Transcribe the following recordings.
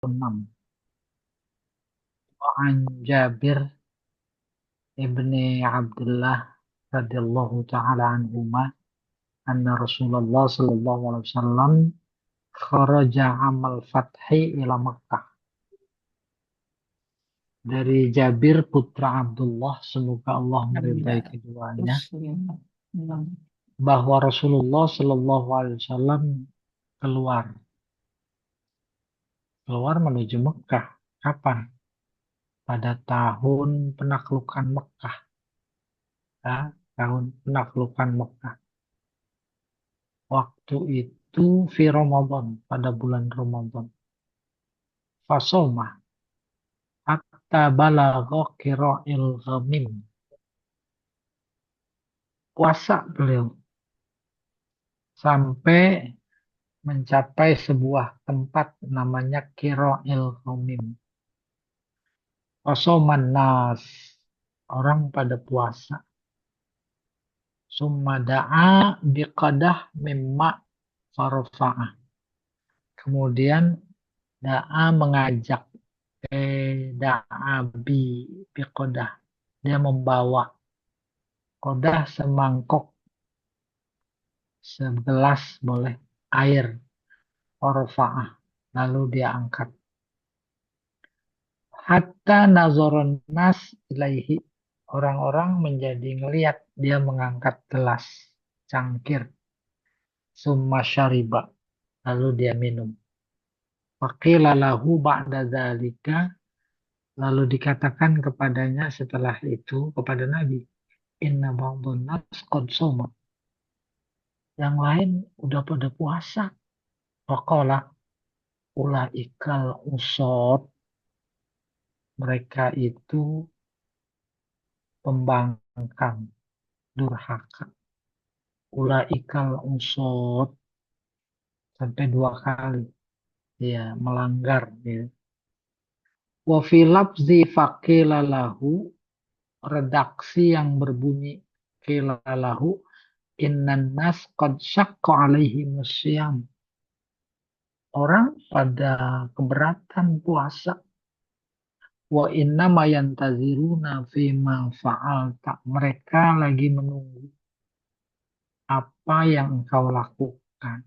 6. An Jabir ibni Abdullah radhiyallahu taala anhuma anna Rasulullah sallallahu alaihi wasallam kharaja amal fathi ila Makkah. Dari Jabir putra Abdullah, semoga Allah meridai keduanya, bahwa Rasulullah sallallahu alaihi wasallam keluar keluar menuju Mekah. Kapan? Pada tahun penaklukan Mekah. Ya, tahun penaklukan Mekah. Waktu itu fi Ramadan, pada bulan Ramadan. Fasoma hatta balagha qira'il ghamim. Puasa beliau sampai mencapai sebuah tempat namanya Qira'il Ghamim. Fasoman nas, orang pada puasa. Summa da'a biqadah mimma farafa'ah. Kemudian da'a mengajak, da'a biqadah. Dia membawa kodah semangkok, segelas boleh, air. Farafa'ah. Lalu dia angkat. Hatta nazoron nas ilaihi. Orang-orang menjadi ngeliat dia mengangkat gelas, cangkir. Summa syariba. Lalu dia minum. Faqila lahu ba'da dzalika. Lalu dikatakan kepadanya setelah itu kepada Nabi. Inna ba'dun nas qad soma. Yang lain udah pada puasa. Faqala ulaikal usod. Mereka itu pembangkang, durhaka. Ulaikal usod, sampai 2 kali ya melanggar ya. Wa fi lafzi faqila lahu, redaksi yang berbunyi qila lahu innan nas qad syaqqa alaihi musyam. Orang pada keberatan puasa. Wa inna ma yantaziruna fi ma fa'alta. Mereka lagi menunggu apa yang engkau lakukan.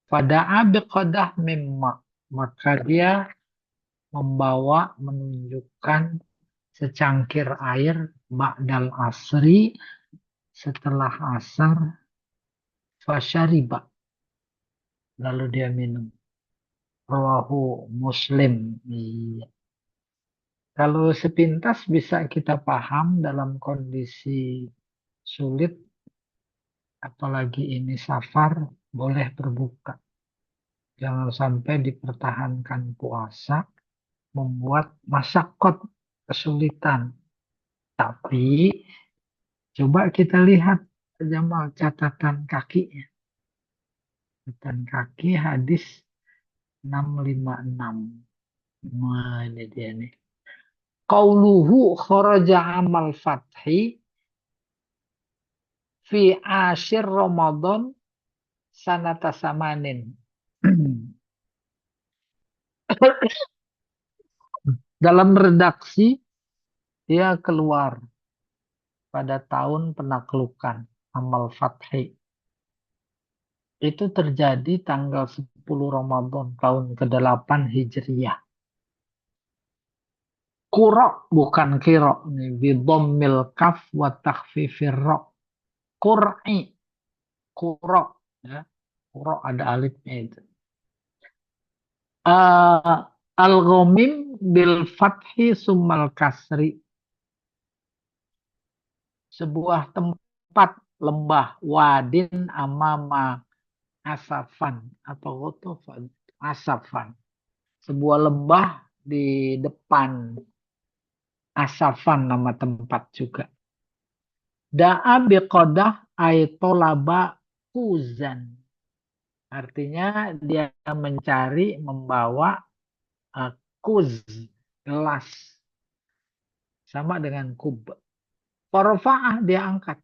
Pada biqadah mimma, maka dia membawa, menunjukkan secangkir air ba'dal asri, setelah asar, fasyariba, lalu dia minum. Rawahu Muslim. Iya. Kalau sepintas bisa kita paham dalam kondisi sulit, apalagi ini safar, boleh berbuka. Jangan sampai dipertahankan puasa, membuat masyakot, kesulitan. Tapi coba kita lihat Jamal catatan kakinya. Catatan kaki hadis 656. Nah, ini dia nih. Qauluhu kharaja amal fathi fi asyir Ramadan sanata samanin. Dalam redaksi dia keluar pada tahun penaklukan amal fathi. Itu terjadi tanggal 10 Ramadan tahun ke-8 Hijriyah. Qura bukan kiro nih, bidhammil kaf wa takhfifir ra. Qur'i, qura ya. Qura ada alifnya itu. Al-ghamim bil fathi summal kasri. Sebuah tempat lembah wadin amama asafan atau gotofan asafan. Sebuah lembah di depan asafan, nama tempat juga. Da'a biqadah aitolaba kuzan. Artinya dia mencari, membawa kuz, gelas. Sama dengan kub. Farfa'ah dia angkat.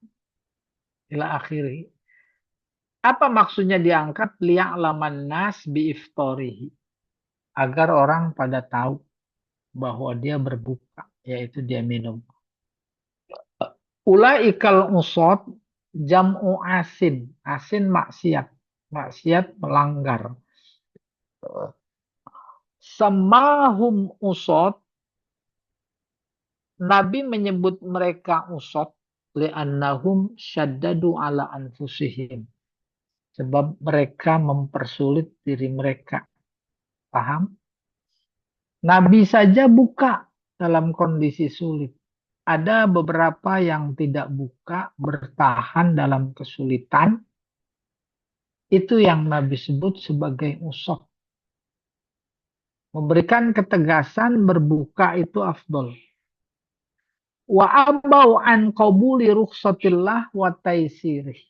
Ila akhiri. Apa maksudnya diangkat? Liya'laman nas biiftorihi. agar orang pada tahu bahwa dia berbuka, yaitu dia minum. Ulaikal usod jam'u asin. Asin maksiat. Maksiat melanggar. Semahum usod. Nabi menyebut mereka usod. Li'annahum syaddadu ala anfusihim. Sebab mereka mempersulit diri mereka. Paham? Nabi saja buka dalam kondisi sulit. Ada beberapa yang tidak buka, bertahan dalam kesulitan. Itu yang Nabi sebut sebagai usok. Memberikan ketegasan berbuka itu afdol. Wa abau an qabuli rukhsatillah wa taisirih.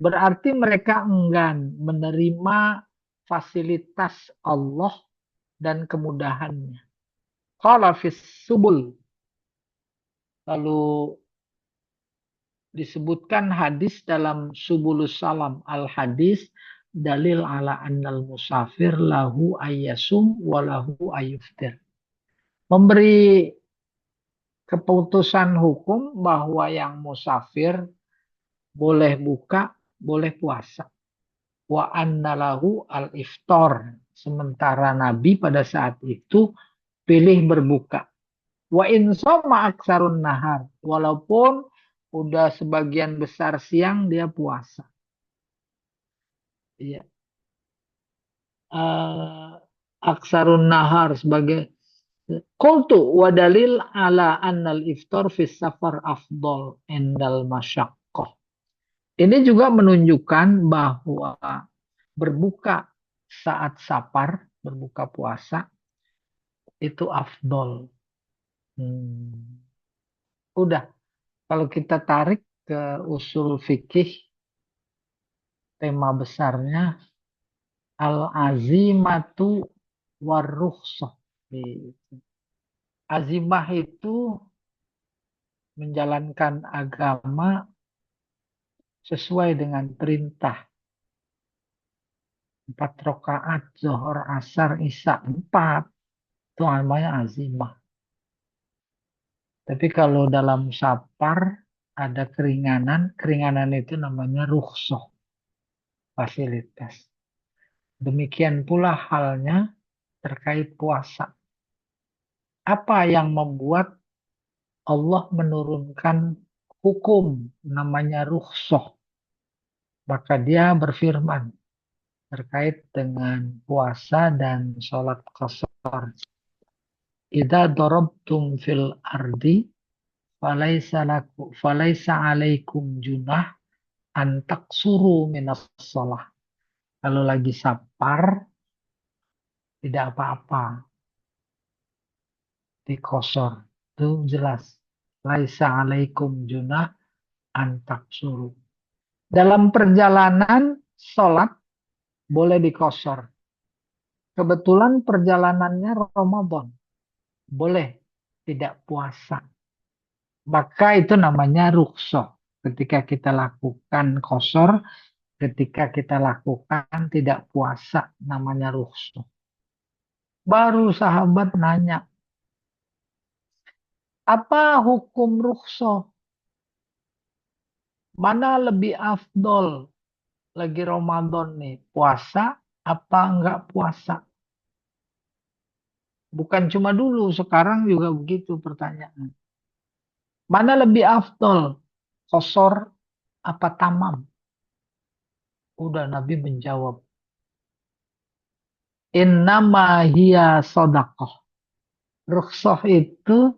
Berarti mereka enggan menerima fasilitas Allah dan kemudahannya. Qala fis subul. Lalu disebutkan hadis dalam Subulus Salam. Al-hadis dalil ala annal musafir lahu ayyasum walahu ayyuftir. Memberi keputusan hukum bahwa yang musafir boleh buka, boleh puasa. Wa annalahu al-iftar. Sementara Nabi pada saat itu pilih berbuka. Wa insoma aksarun nahar. Walaupun udah sebagian besar siang dia puasa. Iya. Aksarun nahar sebagai qultu wa dalil ala annal iftar fis safar afdol endal masyaqqah. Ini juga menunjukkan bahwa berbuka saat safar, berbuka puasa itu afdol. Udah, kalau kita tarik ke usul fikih, tema besarnya al-azimatu warukhsah. Azimah itu menjalankan agama sesuai dengan perintah. 4 rakaat, zuhur, asar, isya, 4. Itu namanya azimah. Tapi kalau dalam safar ada keringanan, keringanan itu namanya rukhsah, fasilitas. Demikian pula halnya terkait puasa. Apa yang membuat Allah menurunkan hukum namanya rukhsah? Maka dia berfirman terkait dengan puasa dan sholat qashar. Idza darabtum fil ardi falaisa alaikum junah an taqsuru minas shalah. Kalau lagi safar tidak apa-apa dikosor. Itu jelas. Laisa alaikum junah an taqsuru. Dalam perjalanan sholat boleh dikosor. Kebetulan perjalanannya Ramadan. Boleh tidak puasa. Maka itu namanya rukhsah. Ketika kita lakukan kosor, ketika kita lakukan tidak puasa, namanya rukhsah. Baru sahabat nanya, apa hukum rukhsah? Mana lebih afdol? Lagi Ramadan nih, puasa apa enggak puasa? Bukan cuma dulu, sekarang juga begitu pertanyaan. Mana lebih afdol? Kosor apa tamam? Udah Nabi menjawab. Innama hiya sodaqah. Rukhsah itu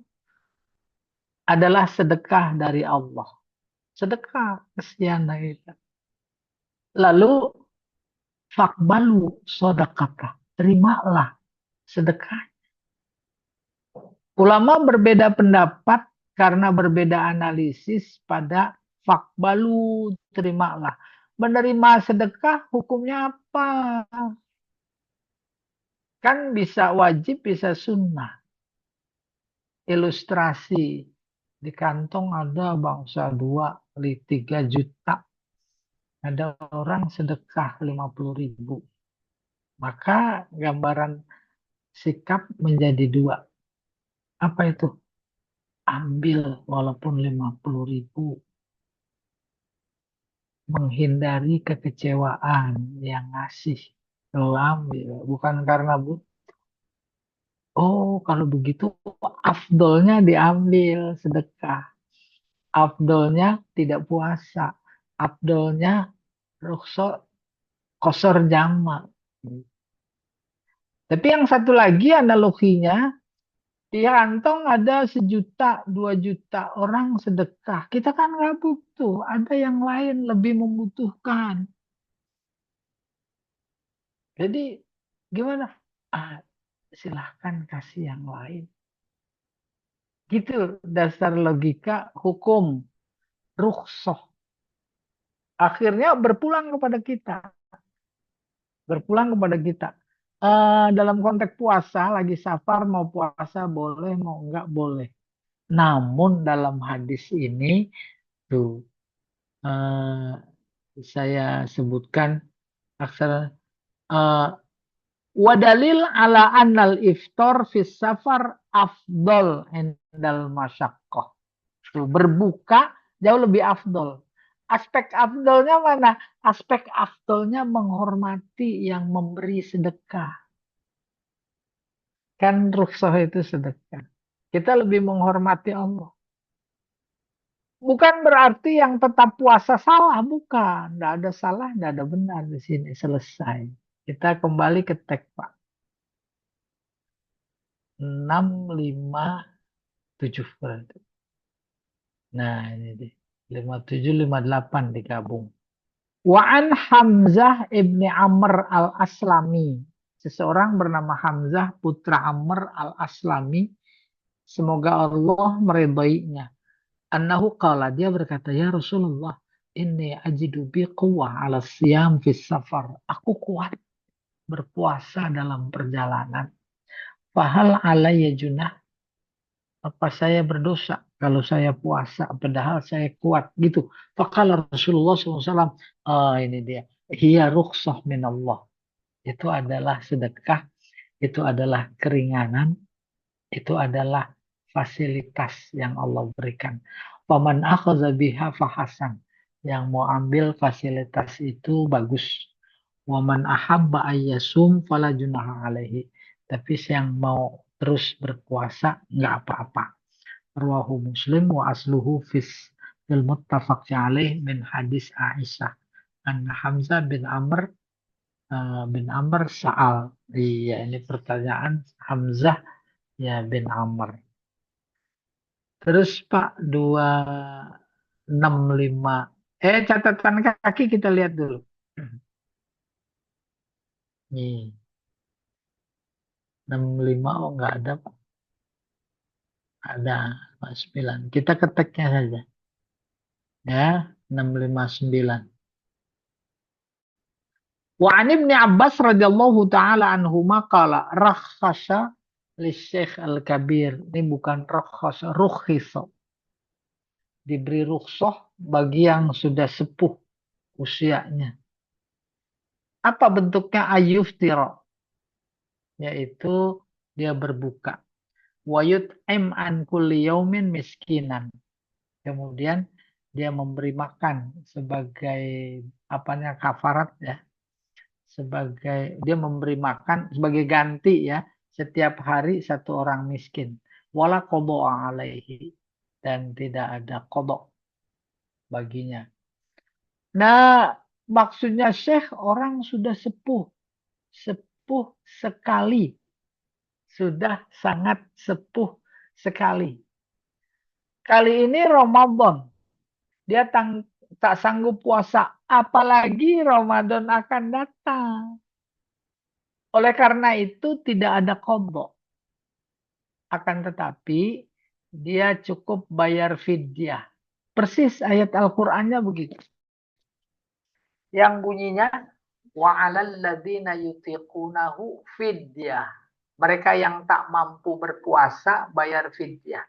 adalah sedekah dari Allah. Sedekah, kesian kita. Lalu fakbalu sodakata. Terimalah sedekah. Ulama berbeda pendapat karena berbeda analisis pada fakbalu, terimalah. Menerima sedekah hukumnya apa? Kan bisa wajib, bisa sunnah. Ilustrasi. Di kantong ada bangsa 2, 3 juta. Ada orang sedekah 50.000. Maka gambaran sikap menjadi dua. Apa itu? Ambil walaupun 50.000. Menghindari kekecewaan yang ngasih. Lo ambil. Bukan karena oh kalau begitu afdolnya diambil sedekah. Afdolnya tidak puasa. Afdolnya rukso kosor jama. Tapi yang satu lagi analoginya, di kantong ada 1 juta, 2 juta orang sedekah. Kita kan nggak butuh. Ada yang lain lebih membutuhkan. Jadi gimana? Ah, silahkan kasih yang lain. Gitu dasar logika hukum rukhsah. Akhirnya berpulang kepada kita. Berpulang kepada kita. Dalam konteks puasa, lagi safar mau puasa boleh, mau enggak boleh. Namun dalam hadis ini tuh eh, saya sebutkan aksara wadalil ala annal iftar fis safar afdol endal masyaqqah. Tuh, berbuka jauh lebih afdol. Aspek afdolnya mana? Aspek afdolnya menghormati yang memberi sedekah. Kan rukhsah itu sedekah. Kita lebih menghormati Allah. Bukan berarti yang tetap puasa salah, bukan. Tidak ada salah, tidak ada benar di sini. Selesai. Kita kembali ke teks, Pak. 657 berarti. Nah, ini deh. 57, 58 digabung. Wa'an Hamzah ibni Amr al-Aslami. Seseorang bernama Hamzah putra Amr al-Aslami. Semoga Allah meridainya. Annahu qala, dia berkata, ya Rasulullah, inni ajidu bi quwwah ala siyam fis safar. Aku kuat berpuasa dalam perjalanan. Fahal alayya junah, apa saya berdosa kalau saya puasa padahal saya kuat gitu. Faqala Rasulullah SAW, ini dia. Hiya rukhsah min Allah. Itu adalah sedekah, itu adalah keringanan, itu adalah fasilitas yang Allah berikan. Paman akhadha biha fahasan. Yang mau ambil fasilitas itu bagus. Waman ahabba ayyasum fala junaha alaihi. Tapi yang mau terus berpuasa nggak apa-apa. Rawahu Muslim wa asluhu fil muttafaq alaih min hadis Aisyah. An Hamzah bin Amr Sa'al. Iya, ini pertanyaan Hamzah ya bin Amr. Terus Pak 265. Catatan kaki kita lihat dulu. Nih, 65 oh nggak ada Pak. Ada 9. Kita ketiknya saja. Ya, 659. Wa an Ibnu Abbas radhiyallahu taala anhuma qala rakhasa li Syekh Al-Kabir. Ini bukan rakhasa, rukhisa. Diberi rukhsah bagi yang sudah sepuh usianya. Apa bentuknya ayuftira? Yaitu dia berbuka. Wayut an kulli yaumin miskinan. Kemudian dia memberi makan sebagai apanya kafarat ya, sebagai dia memberi makan sebagai ganti ya, setiap hari satu orang miskin. Wala qada alaihi, dan tidak ada kodok baginya. Nah, maksudnya Syekh orang sudah sepuh, sepuh sekali, sudah sangat sepuh sekali. Kali ini Ramadan, dia tak sanggup puasa, apalagi Ramadan akan datang. Oleh karena itu tidak ada kodok. Akan tetapi dia cukup bayar fidyah. Persis ayat Al-Qur'annya begitu. Yang bunyinya wa 'alal ladzina yutiqunahu fidyah. Mereka yang tak mampu berpuasa bayar fidyah.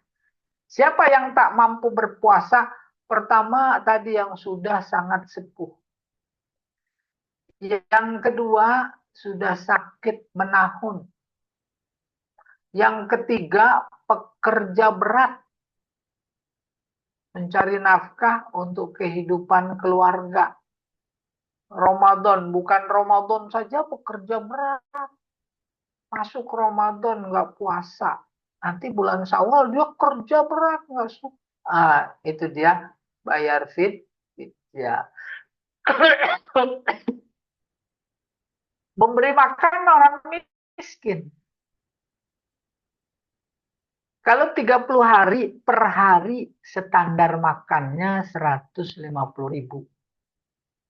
Siapa yang tak mampu berpuasa? Pertama tadi yang sudah sangat sepuh. Yang kedua sudah sakit menahun. Yang ketiga, pekerja berat mencari nafkah untuk kehidupan keluarga. Ramadan, bukan Ramadan saja pekerja berat. Masuk Ramadan nggak puasa. Nanti bulan Syawal dia kerja berat nggak suka. Itu dia bayar ya. Memberi makan orang miskin. Kalau 30 hari per hari standar makannya 150.000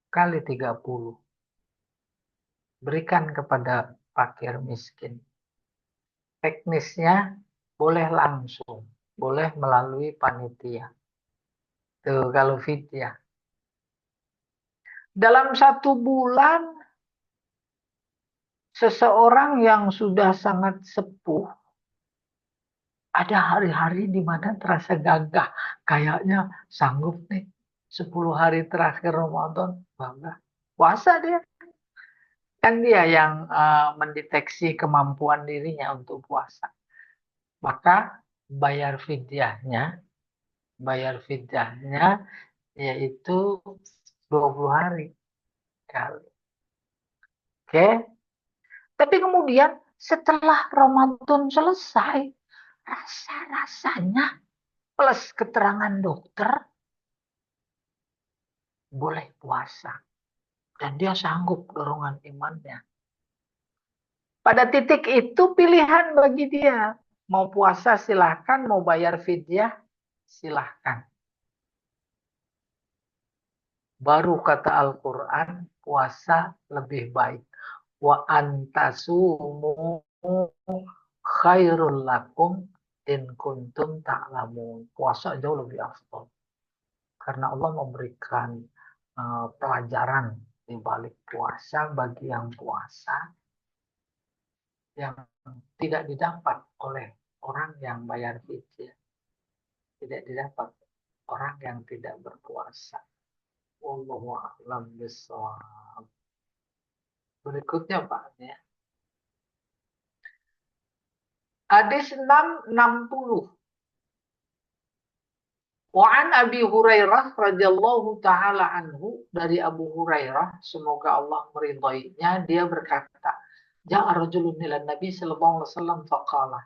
kali 30. Berikan kepada fakir miskin. Teknisnya boleh langsung, boleh melalui panitia. Tuh kalau fidyah. Dalam 1 bulan, seseorang yang sudah sangat sepuh, ada hari-hari di mana terasa gagah. Kayaknya sanggup nih 10 hari terakhir Ramadan. Bangga. Puasa dia. Kan dia yang mendeteksi kemampuan dirinya untuk puasa. Maka bayar fidyahnya yaitu 20 hari kali. Oke. Tapi kemudian setelah Ramadan selesai, rasa-rasanya plus keterangan dokter boleh puasa. Dan dia sanggup dorongan imannya. Pada titik itu pilihan bagi dia. Mau puasa silahkan, mau bayar fidyah silahkan. Baru kata Al-Quran, puasa lebih baik. Wa antasumu khairul lakum in kuntum ta'lamun. Puasa jauh lebih afdal. Karena Allah memberikan pelajaran di balik puasa bagi yang puasa yang tidak didapat oleh orang yang bayar fidyah. Tidak didapat orang yang tidak berpuasa. Wallahu a'lam bishawab. Berikutnya Pak ya. Hadis 660. Wa an Abi Hurairah radhiyallahu taala anhu, dari Abu Hurairah semoga Allah meridainya, dia berkata, ja'a rajulun ila Nabi sallallahu alaihi wasallam faqala.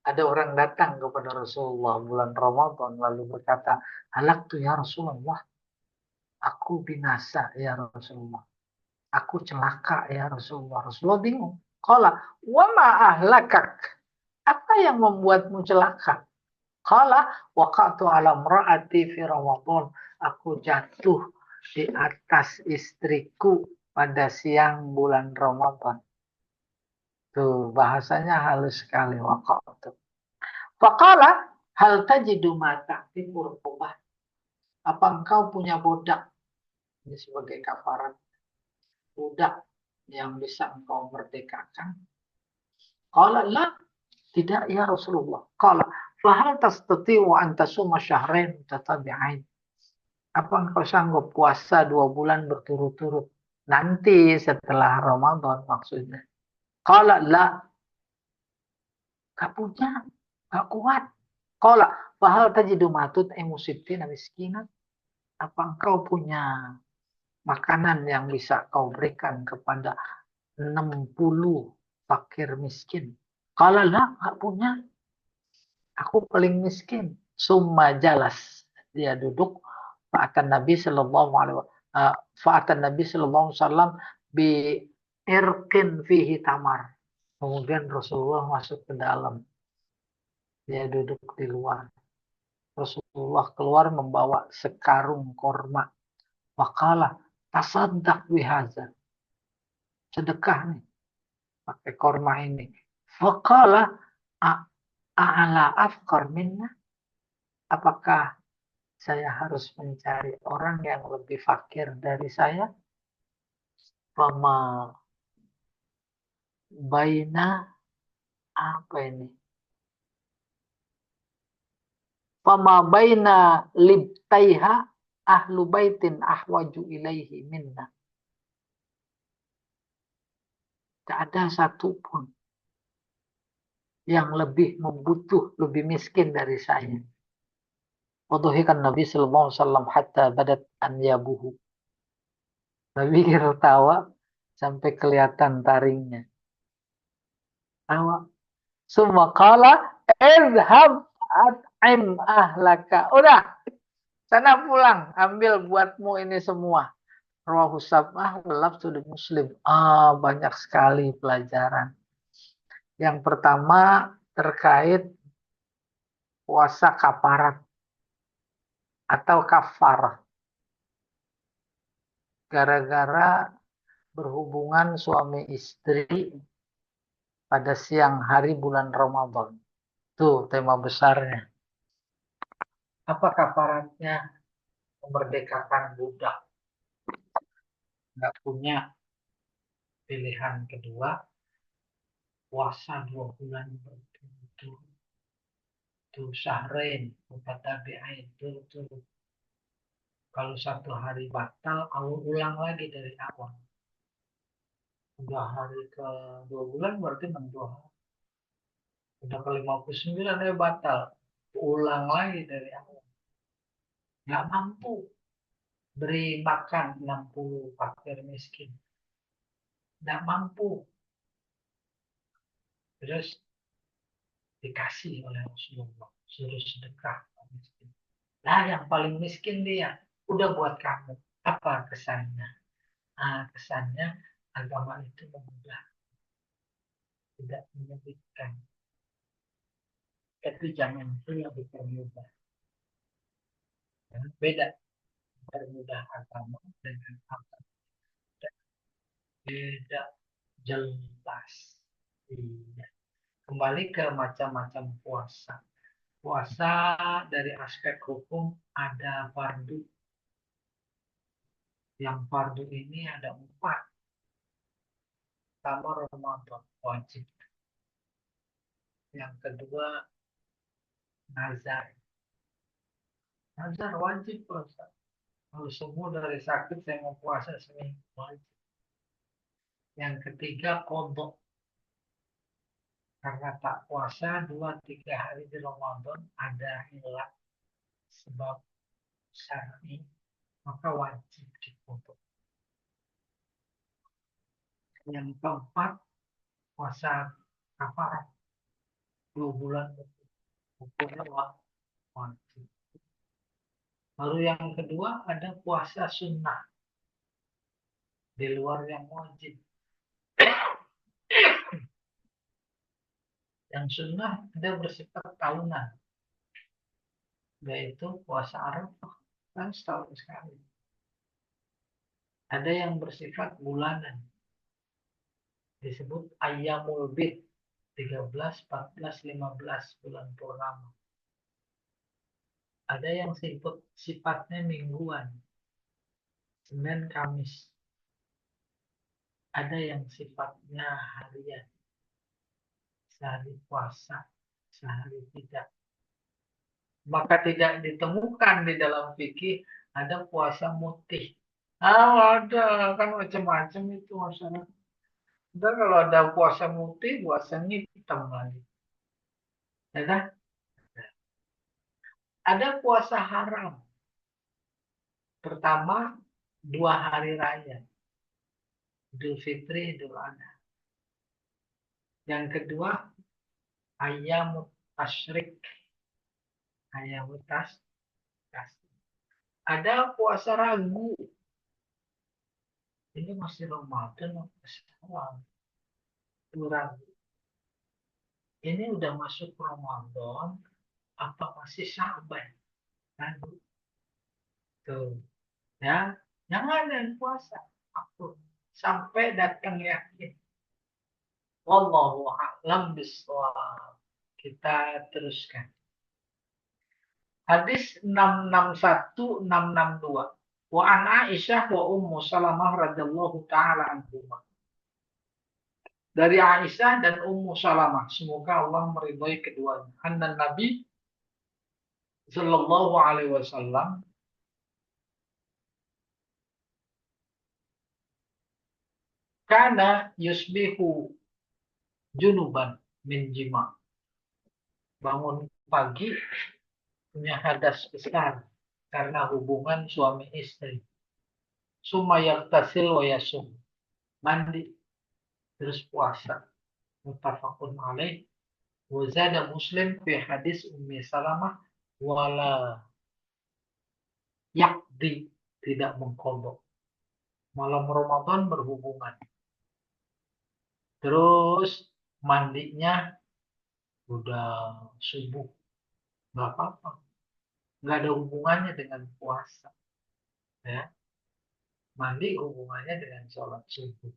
Ada orang datang kepada Rasulullah bulan Ramadan lalu berkata, halaktu ya Rasulullah, aku binasa ya Rasulullah. Aku celaka ya Rasulullah. Rasulullah bingung. Qala, wa ma ahlakak? Apa yang membuatmu celaka? Qala, waqa'tu ala imra'ati fi Ramadan. Aku jatuh di atas istriku pada siang bulan Ramadan. Tuh, bahasanya halus sekali, waqa'tu. Faqala, hal tajidu mata timur ubah. Apa engkau punya budak? Ini sebagai kafarat. Budak yang bisa engkau merdekakan. Qala la, tidak ya Rasulullah. Qala fahal tastati'u an tasuma syahrain mutatabi'ain. Apa engkau sanggup puasa 2 bulan berturut-turut? Nanti setelah Ramadan maksudnya. Qala la, gak punya, gak kuat. Qala fahal tajidu matut emusittina miskinan. Apa engkau punya makanan yang bisa kau berikan kepada 60 fakir miskin? Kalau lah nggak punya, aku paling miskin. Summa jalas, dia duduk. Fa'atan Nabi Sallallahu Alaihi Fa'atan Nabi Sallallahu Alaihi Wasallam bi irqin fihi tamar. Kemudian Rasulullah masuk ke dalam. Dia duduk di luar. Rasulullah keluar membawa sekarung korma. Waqala tasaddaq bihaza. Sedekah nih pakai korma ini. Faqala a'ala afqar minna. Apakah saya harus mencari orang yang lebih fakir dari saya? Fama baina, apa ini? Fama baina libtaiha ahlu baitin ahwaju ilaihi minna. Tidak ada satupun yang lebih membutuh, lebih miskin dari saya. Wadhuhikan Nabi sallallahu alaihi wasallam hatta badat anyabuhu. Nabi tertawa sampai kelihatan taringnya. Tawa. Summa qala idhab at'im ahlaka. Udah, sana pulang, ambil buatmu ini semua. Rawahu sab'ah walafzu li Muslim. Banyak sekali pelajaran. Yang pertama terkait puasa kafarat atau kafarah. Gara-gara berhubungan suami istri pada siang hari bulan Ramadan. Itu tema besarnya. Apa kafaratnya? Memerdekakan budak. Nggak punya pilihan kedua, puasa 2 bulan berturut-turut. Itu syahrain, mutatabi'ain, itu. Kalau 1 hari batal, ulang lagi dari awal. Udah hari ke 2 bulan berarti 62 hari. Udah ke 59 hari batal. Ulang lagi dari awal. Nggak mampu beri makan 60 fakir miskin. Nggak mampu. Terus dikasih oleh Rasulullah. Suruh sedekah. Nah, yang paling miskin dia. Udah buat kamu. Apa kesannya? Kesannya agama itu memudah. Tidak menyebutkan. Tapi jangan itu yang dipermudah. Beda. Permudah agama dengan agama. Beda. Jelas. Iya. Kembali ke macam-macam puasa. Puasa dari aspek hukum ada fardu. Yang fardu ini ada 4. Pertama Ramadan wajib. Yang kedua nazar. Nazar wajib puasa. Kalau sembuh dari sakit saya mau puasa seminggu wajib. Yang ketiga qadha. Karena tak puasa 2-3 hari di Ramadan ada hilaf sebab syar'i, maka wajib diqadha. Yang keempat puasa kafarat 2 bulan hukumnya wajib. Lalu yang kedua ada puasa sunnah di luar yang wajib. Yang sunnah ada bersifat tahunan, yaitu puasa Arafah kan setahun sekali. Ada yang bersifat bulanan, disebut Ayyamul Bid, 13, 14, 15 bulan purnama. Ada yang sifatnya mingguan, Senin, Kamis. Ada yang sifatnya harian, sehari puasa, sehari tidak. Maka tidak ditemukan di dalam fikih ada puasa mutih. Ada kan macam-macam itu masalah. Dan kalau ada puasa mutih, puasanya hitam lagi. Ya kan? Ada puasa haram. Pertama, 2 hari raya. Idul Fitri, Idul Adha. Yang kedua, Ayyamut Tasyrik. Ayyamut Tasyrik. Ada puasa ragu. Ini masih Ramadan atau Syawal? Itu ragu. Ini udah masuk Ramadan, apa masih Sya'ban? Ragu. Tuh. Ya, jangan ada puasa. Aku sampai datang yakin. Wallahu a'lam bishawab. Kita teruskan. Hadis 661 662. Wa an Aisyah wa Ummu Salamah radhiyallahu taala anhumah. Dari Aisyah dan Ummu Salamah, semoga Allah meridhai keduanya. Anna Nabi sallallahu alaihi wasallam Karena yusbihu junuban min jima. Bangun pagi punya hadas besar karena hubungan suami istri. Summa yaktasil wa yasum. Mandi terus puasa. Muttafaqun alaih. Wa zada Muslim fi hadis Ummi Salamah wala yakdi, tidak mengkodok. Malam Ramadan berhubungan. Terus mandinya udah subuh. Nggak apa-apa. Nggak ada hubungannya dengan puasa. Ya. Mandi hubungannya dengan sholat subuh.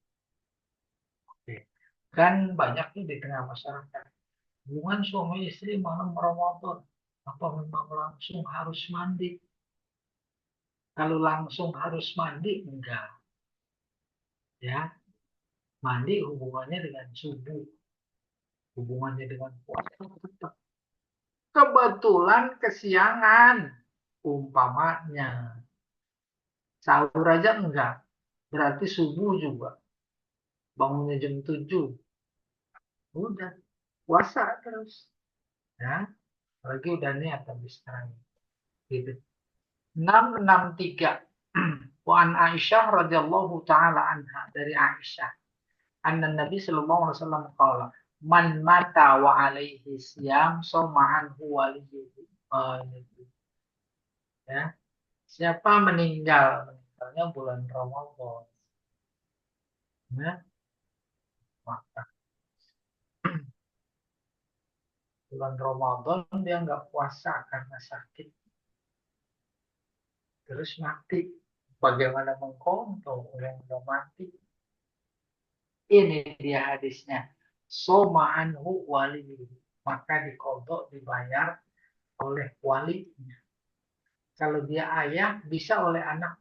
Oke. Kan banyak nih di tengah masyarakat. Hubungan suami istri malam Ramadan. Apa memang langsung harus mandi? Kalau langsung harus mandi, enggak. Ya, mandi hubungannya dengan subuh. Hubungannya dengan puasa tetap. Kebetulan kesiangan. Umpamanya. Sahur aja enggak. Berarti subuh juga. Bangunnya jam 7. Udah. Puasa terus. Ya. Apalagi udah niat habis sekarang. Gitu. 663. Wa an Aisyah radhiyallahu taala anha, dari Aisyah. Anna Nabi sallallahu alaihi wasallam qala, man mata wa alaihi siyam soma anhu waliyuhu. Ya. Siapa meninggalnya bulan Ramadan. Ya. Maka bulan Ramadan dia nggak puasa karena sakit. Terus mati. Bagaimana mengkontrol orang udah mati? Ini dia hadisnya. Soma anhu wali. Maka dikodok dibayar oleh walinya. Kalau dia ayah bisa oleh anak.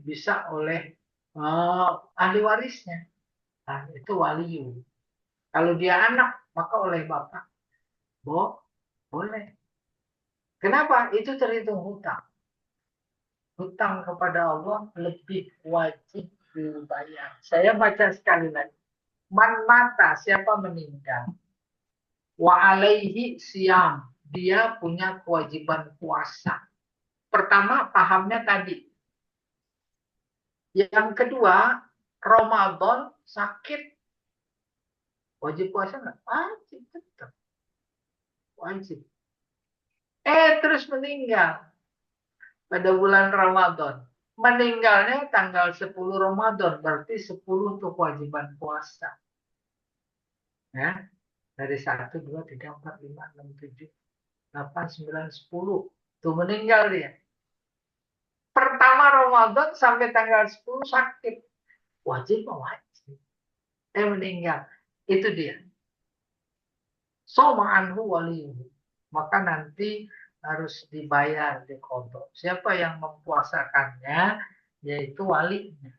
Bisa oleh ahli warisnya. Nah, itu waliyu. Kalau dia anak maka oleh bapak. Boleh. Kenapa? Itu terhitung hutang. Hutang kepada Allah lebih wajib dibayar. Saya baca sekali lagi. Man mata, siapa meninggal. Wa alaihi siyam, dia punya kewajiban puasa. Pertama, pahamnya tadi. Yang kedua, Ramadan sakit. Wajib puasa nggak? Wajib, tetap. Wajib. Terus meninggal pada bulan Ramadan. Meninggalnya tanggal 10 Ramadan, berarti 10 untuk kewajiban puasa. Ya, dari 1, 2, 3, 4, 5, 6, 7, 8, 9, 10. Tuh meninggal dia. Pertama Ramadan sampai tanggal 10 sakit. Wajib wajib. Meninggal. Itu dia. Soma anhu waliyuhu. Maka nanti harus dibayar di kodok. Siapa yang mempuasakannya, yaitu walinya.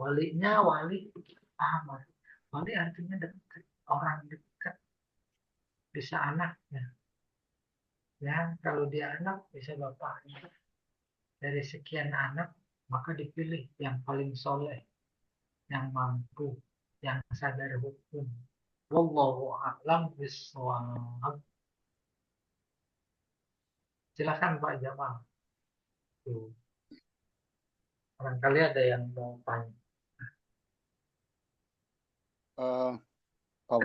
Walinya wali Ahmad. Wali artinya dekat, orang dekat. Bisa anaknya. Ya, kalau dia anak bisa bapaknya. Dari sekian anak, maka dipilih yang paling soleh, yang mampu, yang sadar hukum. Wallahu a'lam bishawab. Silakan Pak Jamal. Tuh. Barangkali ada yang mau tanya. Pak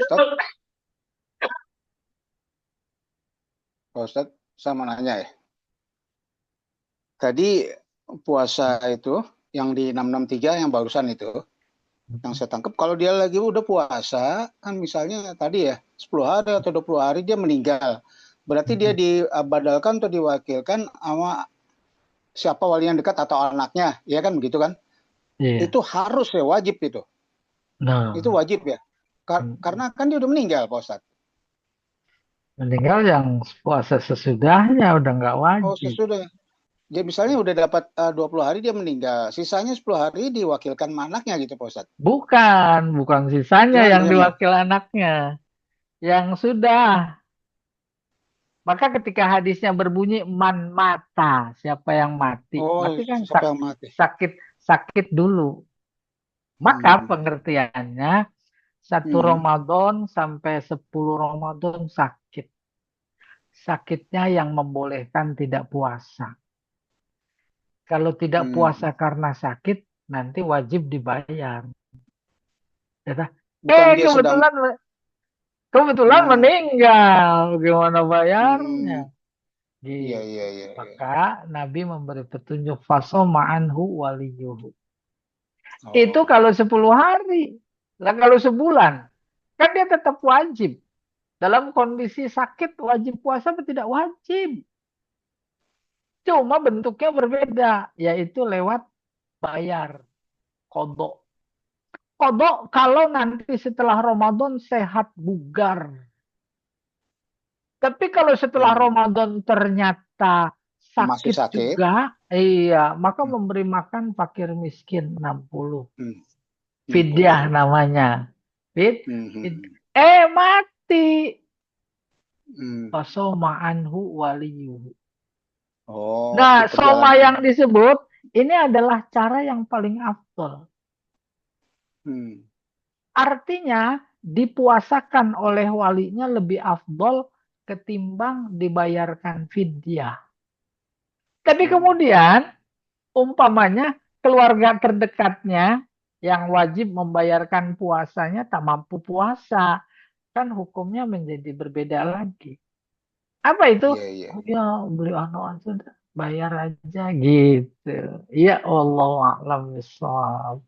Ustadz, saya mau nanya ya. Tadi puasa itu yang di 663 yang barusan itu, yang saya tangkap kalau dia lagi udah puasa, kan misalnya tadi ya 10 hari atau 20 hari dia meninggal. Berarti dia dibadalkan atau diwakilkan sama siapa wali yang dekat atau anaknya, ya kan begitu kan? Iya. Itu harus ya, wajib itu. Nah, Itu wajib ya. Karena kan dia udah meninggal, Pak Ustadz. meninggal yang puasa sesudahnya udah nggak Oh, wajib. sesudah. Dia misalnya udah dapat 20 hari dia meninggal. Sisanya 10 hari diwakilkan anaknya gitu, Pak Ustadz. Bukan sisanya Gimana, yang gimana? diwakil anaknya. Yang sudah. Maka ketika hadisnya berbunyi man mata, siapa yang mati? Oh, Berarti kan siapa yang mati? sakit sakit dulu. Maka Hmm. pengertiannya satu Hmm. Ramadan sampai 10 Ramadan sakit. Sakitnya yang membolehkan tidak puasa. Kalau tidak Hmm. puasa karena sakit, nanti wajib dibayar. Kata, Bukan dia sedang kebetulan kebetulan gimana? meninggal. Gimana bayarnya? Hmm. Iya, Gitu. iya, iya, iya. Maka Nabi memberi petunjuk fasoma anhu waliyuhu. Itu Oh. kalau 10 hari. Lah kalau sebulan, kan dia tetap wajib. Dalam kondisi sakit wajib puasa atau tidak wajib. Cuma bentuknya berbeda, yaitu lewat bayar kodok. Kodok kalau nanti setelah Ramadan sehat bugar. Tapi kalau setelah Hmm. Ramadan ternyata Masih sakit sakit. juga, iya, maka Hmm. memberi makan fakir miskin 60. Hmm. Fidyah 60. namanya. Hmm. Hmm. Mati. Hmm. Fasoma anhu waliyuhu. Oh, Nah, itu soma perjalanan. yang disebut ini adalah cara yang paling afdol. Hmm. Artinya dipuasakan oleh walinya lebih afdol ketimbang dibayarkan fidyah. Tapi Hmm. kemudian umpamanya keluarga terdekatnya yang wajib membayarkan puasanya tak mampu puasa, kan hukumnya menjadi berbeda lagi. Apa itu? Iya, iya. Oh ya, beli anak sudah bayar aja gitu. Iya, Allah a'lam bishawab.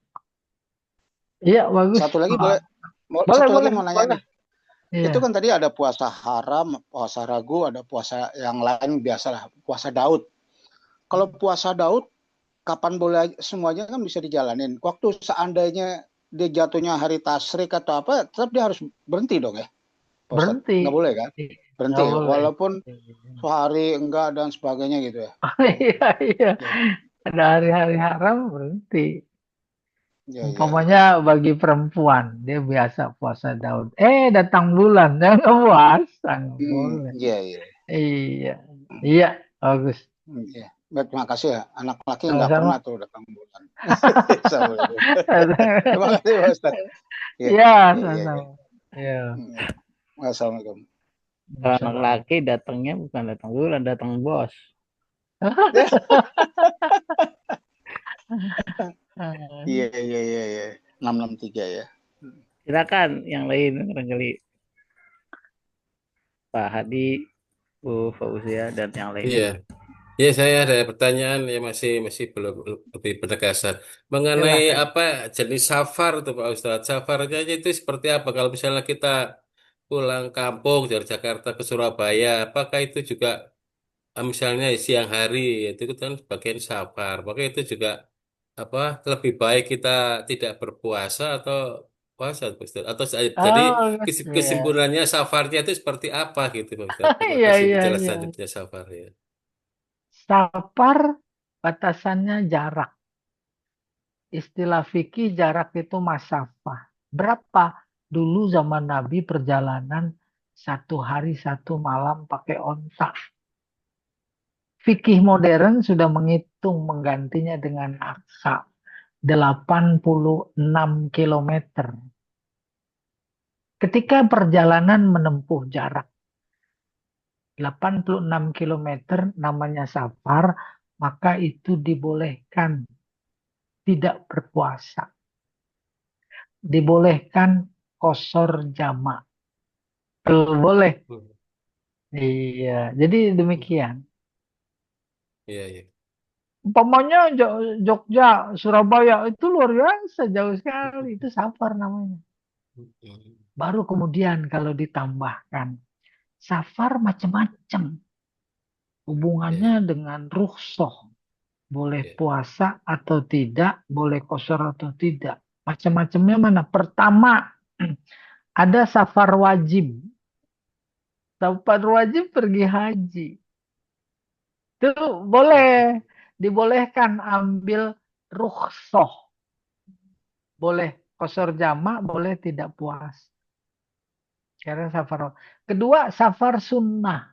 Iya, bagus. Satu lagi Pak. boleh, Boleh, satu lagi boleh, mau nanya boleh. nih. Iya. Itu kan tadi ada puasa haram, puasa ragu, ada puasa yang lain biasalah, puasa Daud. Kalau puasa Daud, kapan boleh semuanya kan bisa dijalanin. Waktu seandainya dia jatuhnya hari tasrik atau apa, tetap dia harus berhenti dong ya, Pak Ustadz. Berhenti. Nggak boleh kan? Berhenti Nggak ya, boleh. walaupun sehari enggak dan sebagainya gitu ya. Oh, Iya, iya. ya, Ada hari-hari haram berhenti. ya, ya, Umpamanya ya. bagi perempuan, dia biasa puasa Daud. Datang bulan, dia nggak puasa. Nggak boleh. Iya, iya. Iya. Iya, bagus. Iya. Baik, terima kasih ya. Anak laki nggak pernah Sama-sama. tuh datang bulan. Assalamualaikum. Terima kasih Pak Ustadz. Iya, Iya, iya, iya, iya. sama-sama. Iya. Iya. Assalamualaikum. Kalau anak Salam. laki datangnya bukan datang bulan, datang bos. Iya, iya, iya, iya. 663 ya. Silakan yang lain barangkali Pak Hadi, Bu Fauzia dan yang lainnya. Iya, ya saya ada pertanyaan yang masih masih belum lebih penegasan mengenai Silakan. apa jenis safar tuh Pak Ustadz. Safarnya itu seperti apa? Kalau misalnya kita pulang kampung dari Jakarta ke Surabaya, apakah itu juga misalnya siang hari itu kan bagian safar? Apakah itu juga apa lebih baik kita tidak berpuasa atau puasa Pak Ustadz? Atau jadi Oh, ya. kesimpulannya safarnya itu seperti apa gitu Pak Ustadz? Terima Iya, kasih iya, iya. penjelasan safar ya. Safar batasannya jarak. Istilah fikih jarak itu masafah. Berapa? Dulu zaman Nabi perjalanan 1 hari 1 malam pakai onta. Fikih modern sudah menghitung menggantinya dengan aksa 86 kilometer. Ketika perjalanan menempuh jarak 86 kilometer namanya safar, maka itu dibolehkan tidak berpuasa. Dibolehkan kosor jamak. Boleh. Hmm. Iya, jadi demikian. Iya, iya. Umpamanya Jogja, Surabaya itu luar biasa jauh sekali. Itu safar namanya. Baru kemudian kalau ditambahkan safar macam-macam. Hubungannya Iya, dengan rukhsah. Boleh iya. puasa atau tidak, boleh kosor atau tidak. Macam-macamnya mana? Pertama, ada safar wajib. Safar wajib pergi haji. Itu boleh. Dibolehkan ambil rukhsah. Boleh kosor jamak, boleh tidak puas. Karena safar. Kedua, safar sunnah.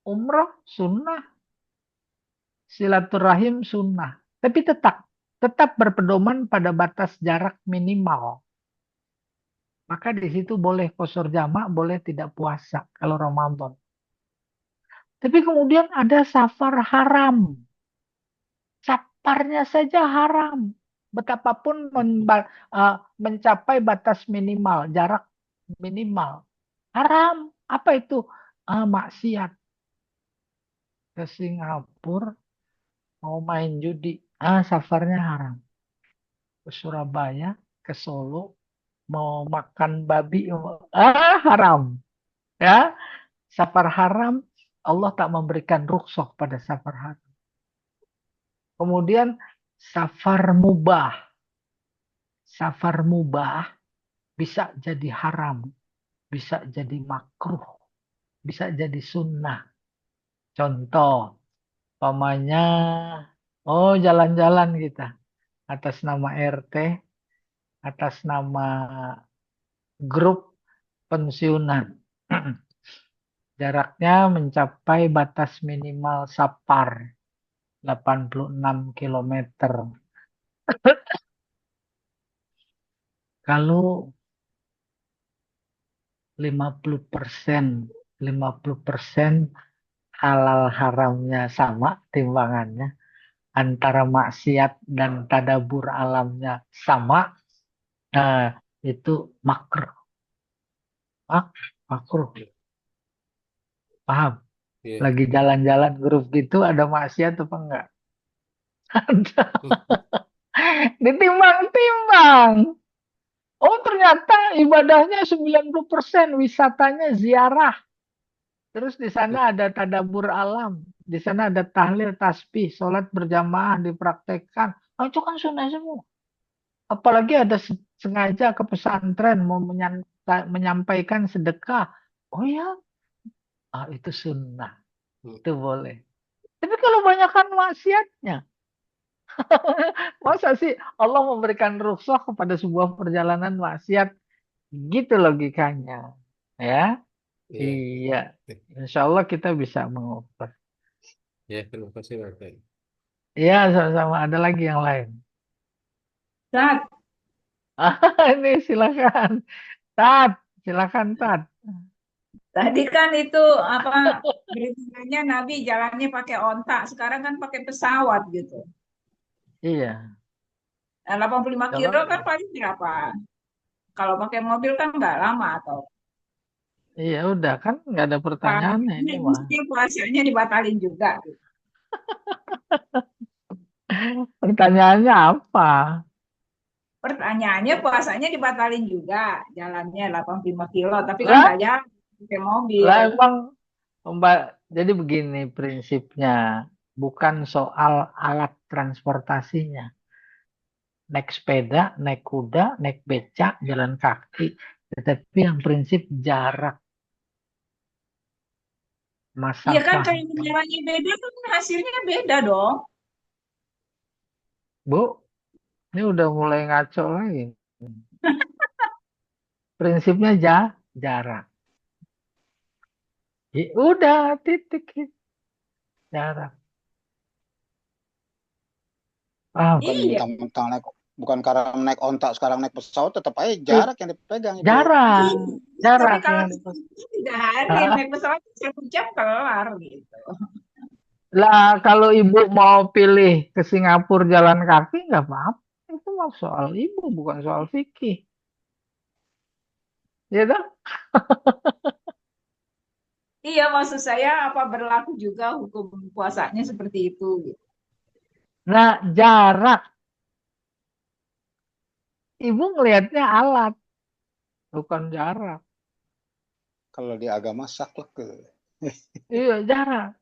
Umroh sunnah. Silaturahim sunnah. Tapi tetap tetap berpedoman pada batas jarak minimal. Maka di situ boleh qasar jamak, boleh tidak puasa kalau Ramadan. Tapi kemudian ada safar haram. Safarnya saja haram. Betapapun mencapai batas minimal, jarak minimal. Haram. Apa itu? Maksiat. Ke Singapura mau main judi. Safarnya haram. Ke Surabaya, ke Solo, mau makan babi. Haram. Ya, safar haram. Allah tak memberikan rukhsah pada safar haram. Kemudian safar mubah. Safar mubah bisa jadi haram, bisa jadi makruh, bisa jadi sunnah. Contoh, umpamanya, jalan-jalan kita atas nama RT, atas nama grup pensiunan. Jaraknya mencapai batas minimal safar 86 kilometer. Kalau 50%, 50% halal haramnya sama timbangannya, antara maksiat dan tadabur alamnya sama, nah, itu makruh. Makruh. Paham? Iya. Lagi jalan-jalan grup gitu ada maksiat apa enggak? Ada. Ditimbang-timbang. Oh, ternyata ibadahnya 90% wisatanya ziarah. Terus di sana ada tadabur alam. Di sana ada tahlil, tasbih, sholat berjamaah dipraktekkan. Itu kan sunnah semua. Apalagi ada sengaja ke pesantren mau menyampaikan sedekah. Oh ya, itu sunnah. Itu boleh. Tapi kalau banyakkan maksiatnya, masa sih Allah memberikan rukhsah kepada sebuah perjalanan maksiat? Gitu logikanya. Ya, Iya. iya. Insya Allah kita bisa mengukur. Ya, terima kasih Pak. Iya, sama-sama. Ada lagi yang lain. Tat, Ini silakan. Tat, silakan Tat. tadi kan itu apa beritanya Nabi jalannya pakai onta, sekarang kan pakai pesawat gitu. Iya. 85 kilo kan Coba. paling berapa? Kalau pakai mobil kan nggak lama atau Iya, udah kan nggak ada pertanyaannya ini mah. mesti puasanya dibatalin juga. Gitu. Pertanyaannya apa? Pertanyaannya puasanya dibatalin juga, jalannya 85 kilo, tapi kan Lah, nggak jalan pakai mobil. lah emang jadi begini prinsipnya. Bukan soal alat transportasinya. Naik sepeda, naik kuda, naik becak, jalan kaki. Tetapi yang prinsip jarak Iya kan masafah. kalau jalannya beda kan hasilnya beda dong. Bu, ini udah mulai ngaco lagi. Prinsipnya jarak. Udah titik jarak. Paham? Bukan Iya, mentang-mentang bukan karena naik ontak sekarang naik pesawat, tetap aja jarak yang dipegang Ibu. Jarak. tapi Jarak kalau yang tidak hari Hah? naik pesawat 1 jam kelar gitu. Lah kalau ibu mau pilih ke Singapura jalan kaki nggak apa-apa. Itu mah soal ibu bukan soal fikih. Ya kan? Iya, maksud saya apa berlaku juga hukum puasanya seperti itu gitu. Nah jarak. Ibu ngelihatnya alat. Bukan jarak. Kalau di agama saklek ke. Iya jarak.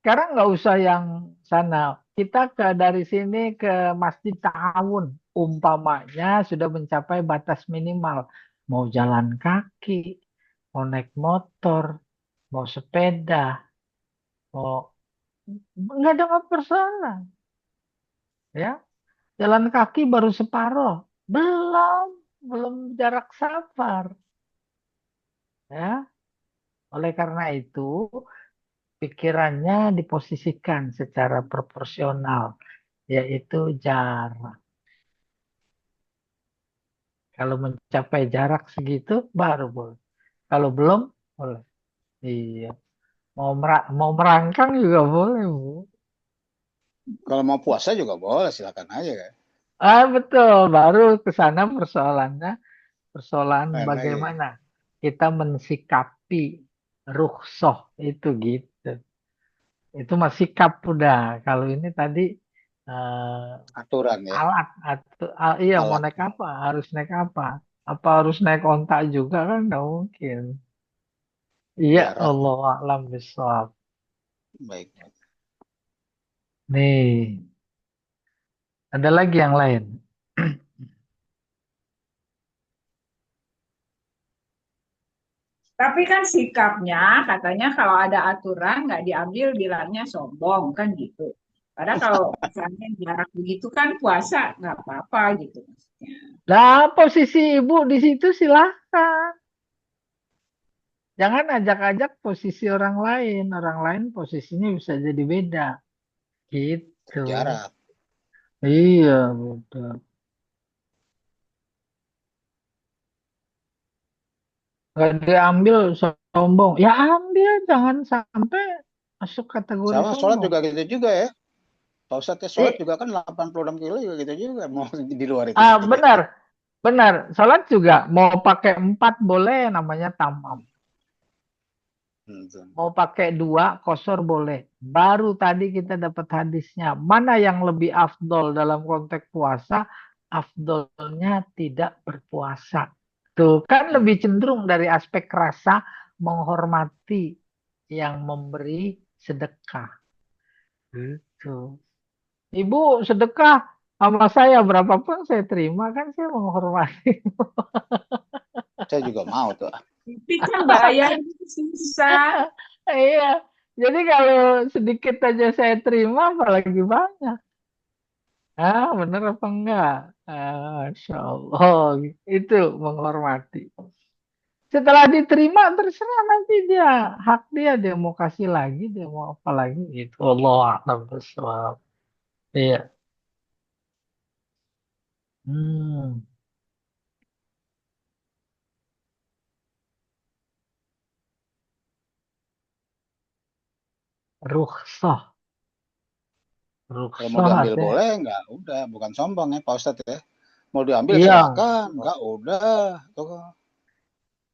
Sekarang nggak usah yang sana. Kita dari sini ke Masjid Ta'awun. Umpamanya sudah mencapai batas minimal. Mau jalan kaki, mau naik motor, mau sepeda, mau nggak ada masalah. Ya, jalan kaki baru separuh. Belum, belum jarak safar. Ya, oleh karena itu pikirannya diposisikan secara proporsional. yaitu jarak. Kalau mencapai jarak segitu baru boleh. Kalau belum boleh. Iya. Mau merangkang juga boleh, Bu. Kalau mau puasa juga boleh, silakan aja kan. Betul. Baru ke sana persoalannya, persoalan Lain lagi. bagaimana kita mensikapi rukhsah itu gitu. Itu masih sikap udah. Kalau ini tadi Aturan ya, alat atau iya mau alat. naik apa? Harus naik apa? Apa harus naik onta juga kan nggak mungkin. Iya, Jarak. Allah a'lam bishawab. Baik. Nih, ada lagi yang lain. Tapi kan sikapnya katanya kalau ada aturan nggak diambil bilangnya sombong kan gitu. Padahal kalau misalnya jarak begitu kan puasa nggak apa-apa gitu maksudnya. Nah, posisi ibu di situ silahkan. Jangan ajak-ajak posisi orang lain. Orang lain posisinya bisa jadi beda. Gitu. Jarak. Iya, betul. Nggak diambil sombong. Ya ambil, jangan sampai masuk kategori Sama sholat sombong. juga gitu juga ya. Pak Ustadz ya, sholat Eh, juga kan 86 kilo juga gitu juga. Mau di luar itu juga. benar, benar. Salat juga mau pakai 4 boleh, namanya tamam. Hmm. Mau pakai 2 kosor boleh. Baru tadi kita dapat hadisnya. Mana yang lebih afdol dalam konteks puasa? Afdolnya tidak berpuasa. Tuh kan lebih cenderung dari aspek rasa menghormati yang memberi sedekah. Gitu. Ibu sedekah sama saya berapapun saya terima kan saya menghormati. Saya juga mau tuh. Tapi kan bayar susah. Iya. Jadi kalau sedikit aja saya terima apalagi banyak. Bener apa enggak? Masya Allah. Itu menghormati. Setelah diterima terserah nanti dia. Hak dia mau kasih lagi, dia mau apa lagi gitu. Allah a'lam bishawab. Iya. Hmm. Rukhsah. Kalau mau Rukhsah diambil ada. boleh, nggak udah. Bukan sombong ya Pak Ustadz ya. Mau diambil Iya. silakan, nggak udah. Tuh.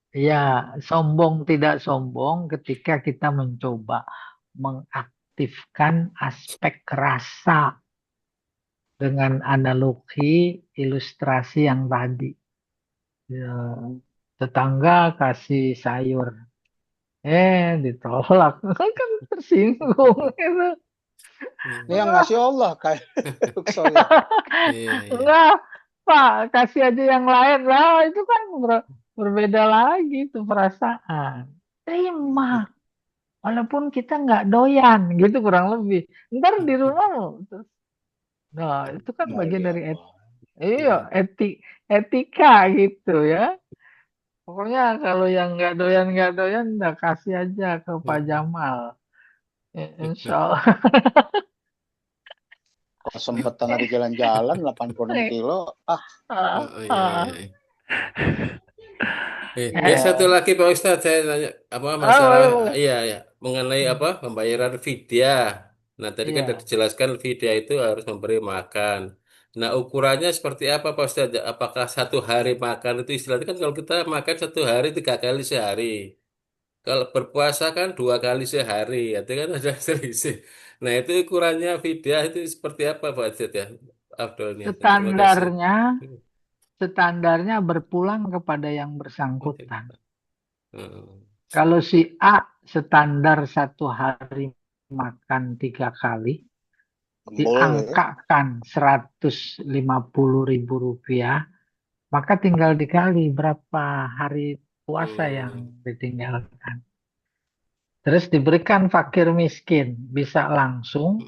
Ya, sombong tidak sombong ketika kita mencoba mengaktifkan aspek rasa dengan analogi ilustrasi yang tadi. Ya, tetangga kasih sayur, ditolak, kan tersinggung itu. Ini yang ngasih Allah kayak Ruksoya. Iya, iya. Enggak, Pak, kasih aja yang lain lah, itu kan berbeda lagi itu perasaan. Terima. Walaupun kita nggak doyan gitu kurang lebih. Ntar di rumah terus. Nah, itu kan Mau bagian dari diapa? iya, etika gitu ya. Pokoknya kalau yang nggak doyan, udah kasih aja ke Pak Jamal. Insya Allah. Kalau sempet tengah di jalan-jalan 86 kilo, Oh, iya, iya, iya. Ya Eh, satu lagi Pak Ustadz, saya nanya apa masalah boleh, boleh. iya ya mengenai apa pembayaran fidyah. Nah tadi kan sudah Iya, dijelaskan fidyah itu harus memberi makan. Nah ukurannya seperti apa Pak Ustadz? Apakah satu hari makan itu istilahnya kan kalau kita makan satu hari 3 kali sehari. Kalau berpuasa kan 2 kali sehari, itu kan ada selisih. Nah itu ukurannya fidyah itu seperti apa Pak Ustadz ya? Abdulnya. Terima kasih. standarnya, standarnya berpulang kepada yang Oke. bersangkutan. Hmm. Kalau si A standar 1 hari makan 3 kali, boleh. diangkakan 150.000 rupiah, maka tinggal dikali berapa hari puasa yang Hmm. ditinggalkan. Terus diberikan fakir miskin, bisa langsung,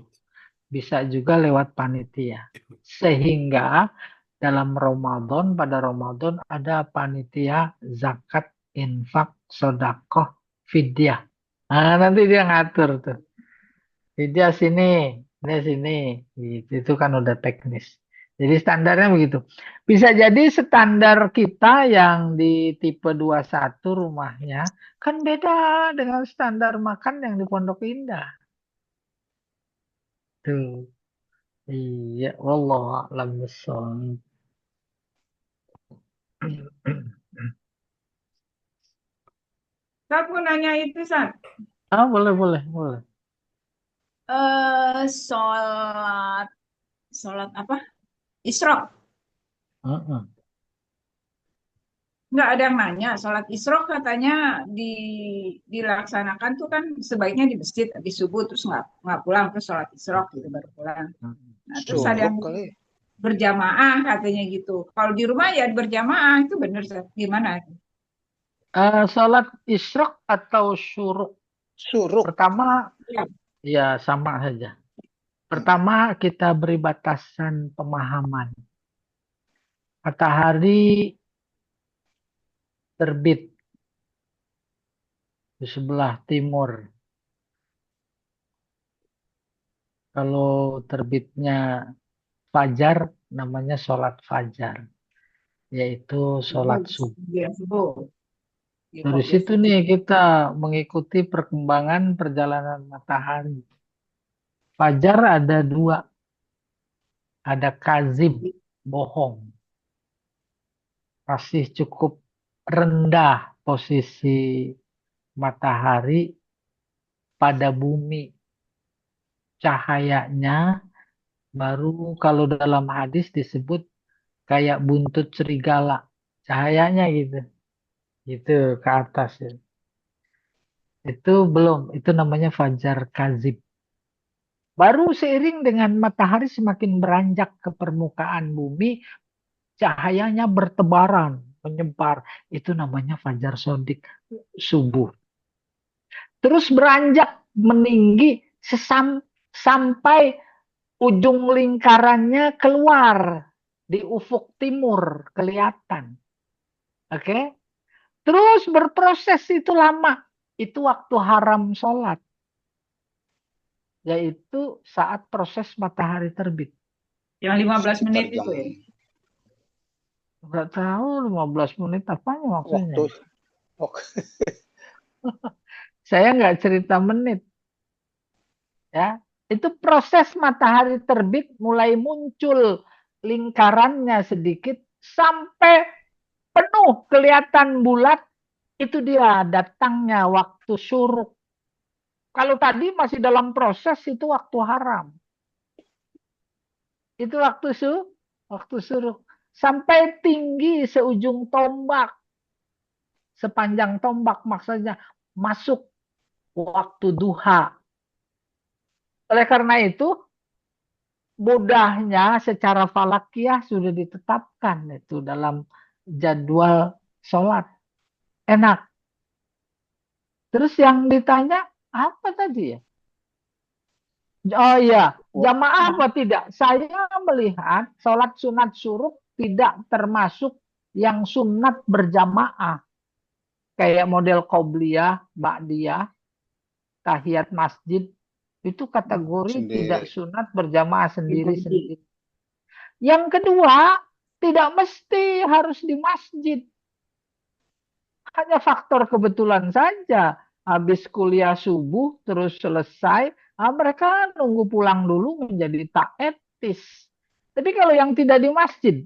bisa juga lewat panitia. Sehingga dalam Ramadan, pada Ramadan ada panitia zakat, infak, sodakoh, fidyah. Nah, nanti dia ngatur tuh. Fidyah sini Ini sini, gitu. Itu kan udah teknis. Jadi standarnya begitu. Bisa jadi standar kita yang di tipe 21 rumahnya kan beda dengan standar makan yang di Pondok Indah. Tuh. Iya, wallahu a'lam bishawab. Saya mau nanya itu, San. Ah, boleh, boleh, boleh. Sholat, sholat apa? Isra. Heeh. Nggak ada yang nanya, sholat Isra katanya dilaksanakan tuh kan sebaiknya di masjid habis subuh terus nggak pulang ke sholat Isra gitu baru pulang. Nah, terus ada Suruk yang kali. berjamaah katanya gitu. Kalau di rumah ya berjamaah itu bener Seth. Gimana? Salat isyraq atau syuruk? Suruk. Pertama, Ya, ya sama saja. Pertama, kita beri batasan pemahaman. Matahari terbit di sebelah timur. Kalau terbitnya fajar, namanya sholat fajar, yaitu sholat subuh, subuh. ya, subuh. Ya, Dari kok ya situ subuh. nih kita mengikuti perkembangan perjalanan matahari. Fajar ada dua, ada kazib, bohong. Masih cukup rendah posisi matahari pada bumi. Cahayanya baru kalau dalam hadis disebut kayak buntut serigala. Cahayanya gitu. Gitu ke atas ya. Itu belum, itu namanya fajar kazib. Baru seiring dengan matahari semakin beranjak ke permukaan bumi, cahayanya bertebaran, menyebar. Itu namanya fajar sodik, subuh. Terus beranjak meninggi sampai ujung lingkarannya keluar di ufuk timur kelihatan. Oke? Terus berproses itu lama. Itu waktu haram sholat. Yaitu saat proses matahari terbit. Yang 15 Sekitar menit jam itu ya. Nggak tahu 15 menit apanya maksudnya. waktu. Oh, Saya nggak cerita menit. Ya, itu proses matahari terbit mulai muncul lingkarannya sedikit sampai penuh kelihatan bulat. Itu dia datangnya waktu syuruk. Kalau tadi masih dalam proses itu waktu haram. Itu waktu syuruk. Sampai tinggi seujung tombak. Sepanjang tombak maksudnya masuk waktu duha. Oleh karena itu mudahnya secara falakiyah sudah ditetapkan itu dalam jadwal sholat. Enak. Terus yang ditanya apa tadi ya? Oh iya, jamaah apa tidak? Saya melihat sholat sunat syuruk tidak termasuk yang sunat berjamaah. Kayak model qobliyah, ba'diyah, tahiyat masjid. Itu kategori tidak sendiri. sunat berjamaah Di masjid. sendiri-sendiri. Yang kedua, tidak mesti harus di masjid. Hanya faktor kebetulan saja. Habis kuliah subuh, terus selesai, mereka nunggu pulang dulu menjadi tak etis. Tapi kalau yang tidak di masjid,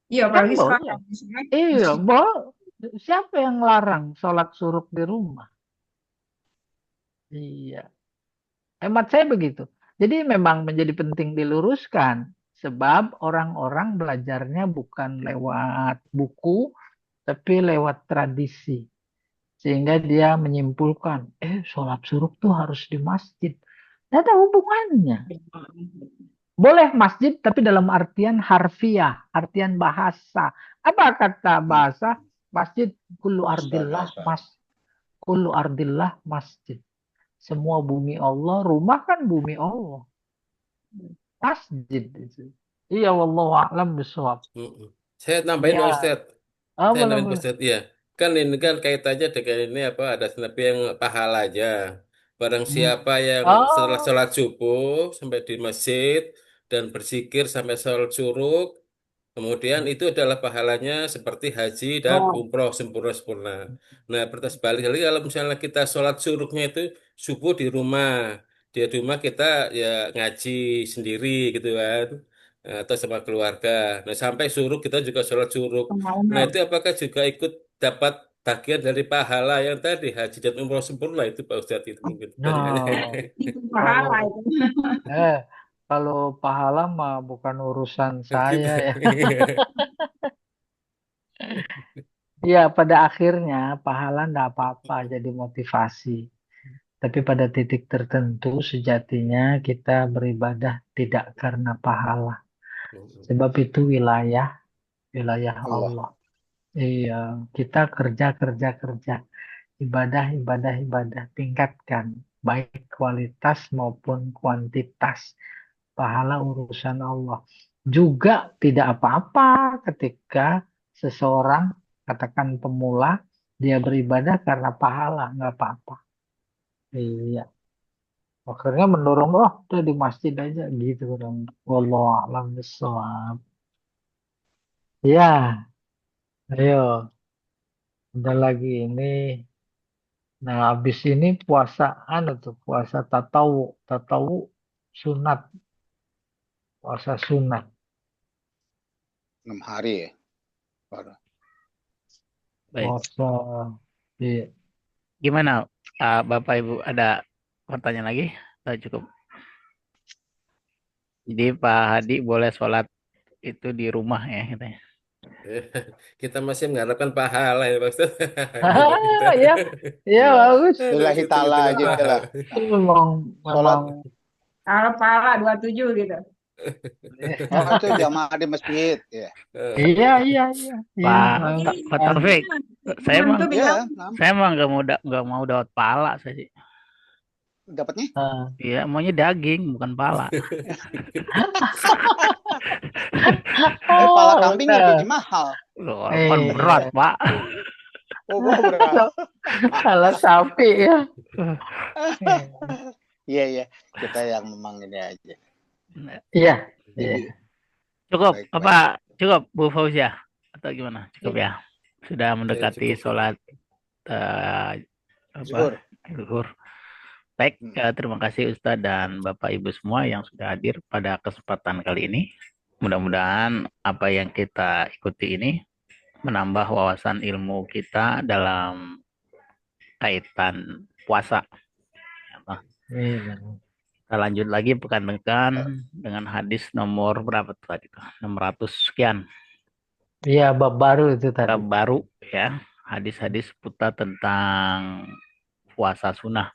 Iya, kan apalagi boleh. sekarang misalnya Iya, masjid. siapa yang larang sholat suruk di rumah? Iya, hemat saya begitu. Jadi memang menjadi penting diluruskan. Sebab orang-orang belajarnya bukan lewat buku, tapi lewat tradisi. Sehingga dia menyimpulkan, sholat suruk tuh harus di masjid. Tidak ada hubungannya. Boleh masjid, tapi dalam artian harfiah, artian bahasa. Apa kata bahasa? Masjid, kullu Bahasa ardillah, bahasa. kullu ardillah masjid. Semua bumi Allah, rumah kan bumi Allah. Masjid itu. Iya, wallahu a'lam bishawab. Mm-mm. Saya nambahin Pak Ya, Ustadz. Saya boleh nambahin Pak boleh. Ustadz. Iya. Kan ini kan kaitannya dengan ini apa ada senapi yang pahala aja. Barang Hmm. siapa yang setelah Oh, sholat subuh sampai di masjid dan berzikir sampai sholat syuruk, kemudian itu adalah pahalanya seperti haji dan oh, umroh sempurna-sempurna. Nah, pertas balik lagi kalau misalnya kita sholat syuruknya itu subuh di rumah, di rumah kita ya ngaji sendiri gitu kan, atau sama keluarga. Nah, sampai syuruk kita juga sholat syuruk. Nah, Benar-benar. itu apakah juga ikut dapat bagian dari pahala yang tadi haji dan umroh sempurna itu Pak Ustadz itu mungkin pertanyaannya. no. Itu Kalau pahala itu. eh kalau pahala mah bukan urusan saya ya. Ya, pada akhirnya pahala ndak apa-apa jadi motivasi. Tapi pada titik tertentu sejatinya kita beribadah tidak karena pahala. Sebab itu wilayah Allah. Allah. Iya, kita kerja kerja kerja, ibadah ibadah ibadah, tingkatkan baik kualitas maupun kuantitas. Pahala urusan Allah. Juga tidak apa-apa ketika seseorang katakan pemula dia beribadah karena pahala, nggak apa-apa. Iya. Akhirnya mendorong, oh udah di masjid aja gitu kan. Wallahu a'lam bishawab. Ya, ayo. Ada lagi ini. Nah, habis ini puasaan itu puasa tatawu, tatawu sunat, puasa sunat. 6 hari ya. Baru. Baik. Puasa, iya. Gimana, Bapak Ibu, ada pertanyaan lagi? Atau cukup? Jadi Pak Hadi boleh sholat itu di rumah ya, katanya. Kita masih mengharapkan pahala ya Pak Ustadz. Kalau kita Ya, ya Iyalah. bagus. aduh, Lillahi ta'ala hitung-hitungan aja pahala. lah. Itu memang, Sholat, memang. Kalau pahala 27 gitu. oh itu jamaah di masjid. Ya. Iya, iya, iya, iya. Pak Pak Ah, Taufik, saya Temen emang tuh bilang, Ya, nggak mau dapat pala saya sih. dapatnya. ah. Iya, maunya daging bukan pala. Pala Oh, kambing udah. lebih mahal. Loh, kan berat, Iya. Pak. Oh, berat. Salah sapi ya. Iya, iya. Kita yang memang ini aja. Iya, iya. Jadi, Cukup baik, apa? Cukup Bu Fauzia atau gimana? Cukup ya. Sudah mendekati cukup. sholat apa? Zuhur. Zuhur. Baik, terima kasih Ustadz dan Bapak Ibu semua yang sudah hadir pada kesempatan kali ini. Mudah-mudahan apa yang kita ikuti ini menambah wawasan ilmu kita dalam kaitan puasa. Iya. Kita lanjut lagi pekan depan dengan hadis nomor berapa tadi? 600 sekian. Iya, bab baru itu tadi. Bab baru ya. Hadis-hadis seputar tentang puasa sunnah.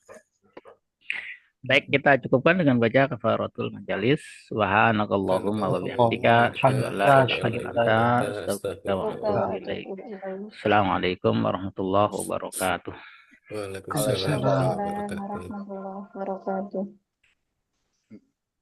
Baik, kita cukupkan dengan baca kafaratul majalis. Subhanakallahumma wa bihamdika asyhadu an la ilaha illa anta astaghfiruka wa atubu ilaik. Assalamualaikum warahmatullahi wabarakatuh. Waalaikumsalam Waalaikumsalam. warahmatullahi Waalaikumsalam wabarakatuh. warahmatullahi wabarakatuh.